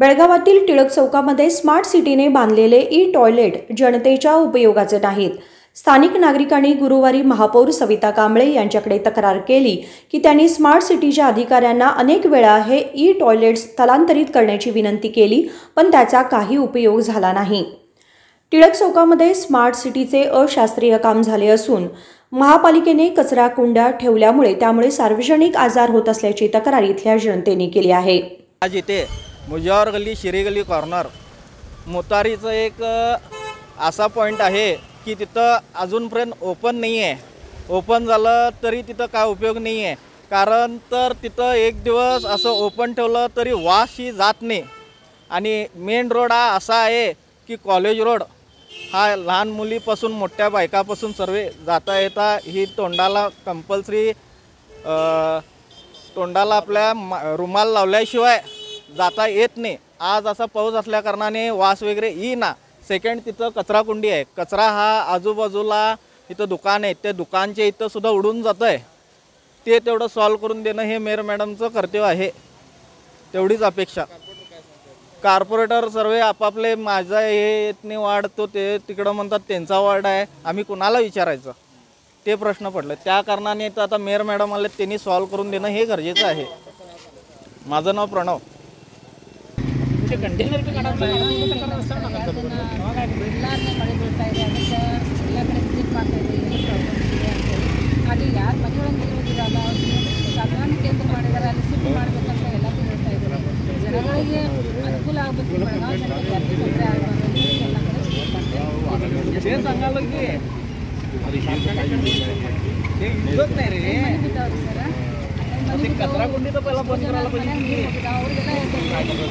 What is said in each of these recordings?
बेळगावातील टिळक चौकामध्ये स्मार्ट सिटीने बांधलेले ई-टॉयलेट जनतेच्या उपयोगाचे नाहीत। स्थानिक नागरिकांनी गुरुवारी महापौर सविता कांबळे यांच्याकडे तक्रार केली की त्यांनी स्मार्ट सिटीच्या अधिकाऱ्यांना अनेक वेळा हे ई-टॉयलेट स्थलांतरित करण्याची विनंती केली, पण त्याचा काही उपयोग झाला नाही। टिळक चौकामध्ये स्मार्ट सिटीचे अशास्त्रीय काम झाले असून महापालिकेने कचरा कुंड्या ठेवल्यामुळे त्यामुळे सार्वजनिक आजार होत असल्याची तक्रार इथल्या जनतेने केली आहे। आज इथे मुजावर गल्ली शिरी गल्ली कॉर्नर मोतारीचं एक असा पॉइंट आहे की तिथं अजूनपर्यंत ओपन नाही आहे। ओपन झालं तरी तिथं काय उपयोग नाही आहे, कारण तर तिथं एक दिवस असं ओपन ठेवलं तरी वासही जात नाही। आणि मेन रोड हा असा आहे की कॉलेज रोड हा लहान मुलीपासून मोठ्या बायकापासून सर्व जाता येता ही तोंडाला कंपल्सरी तोंडाला आपल्या रुमाल लावल्याशिवाय जाता येत नाही। आज असा पाऊस असल्या कारणाने वास वगैरे येईना। सेकंड तिथं कचरा कुंडी आहे, कचरा हा आजूबाजूला इथं दुकान आहे, त्या दुकानचे इथं सुद्धा उडून जातं आहे। ते तेवढं सॉल्व करून देणं हे मेयर मॅडमचं कर्तव्य आहे, तेवढीच अपेक्षा। कॉर्पोरेटर सर्व आपापले माझा हे इतनी वार्ड तो ते तिकडं म्हणतात त्यांचा वार्ड आहे, आम्ही कुणाला विचारायचं ते प्रश्न पडले। त्या कारणाने तर आता मेयर मॅडम आले, त्यांनी सॉल्व करून देणं हे गरजेचं आहे। माझं नाव प्रणव। कंटेनर ಅಲ್ಲಿ ಯಾರು ಮನೆಯೊಳಗೆ ನೀರಿರಲ್ಲ, ಸಾಧಾರಣ ಕೇಂದ್ರ ಮಾಡಿದ್ದಾರೆ, ಅಲ್ಲಿ ಶಿಫ್ಟ್ ಮಾಡಬೇಕಂತ ಎಲ್ಲ ಹೇಳ್ತಾ ಇದ್ದಾರೆ। ಜನಗಳಿಗೆ ಅನುಕೂಲ ಆಗಬೇಕು, ಬೆಳಗಾವಿ ಜನರಿಗೆ ಅತಿ ತೊಂದರೆ ಆಗಬಾರ್ದು ಎಲ್ಲ ಕಡೆ ಕಚರಾ ಕುಂಡಿ तो पहिला बंद करायला पाहिजे। ಅವ್ರಿಗೆಲ್ಲ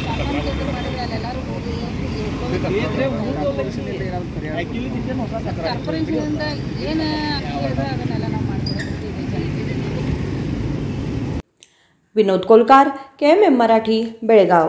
ಸಾಧಾರಣ ಕೇಂದ್ರ ಮಾಡಿದ್ರೆ ಅಲ್ಲೆಲ್ಲರೂ ಹೋಗಿ ಆ್ಯಕ್ಚುಲಿ ತಿಂದೆ ಹೊಸ ಕಾರ್ಪೊರೇಷನಿಂದ ಏನು ಹೇಳಿದ್ರೆ ಅದನ್ನೆಲ್ಲ ನಾವು ಮಾಡ್ತೀವಿ। विनोद कोलकार, KMM मराठी, बेळगाव।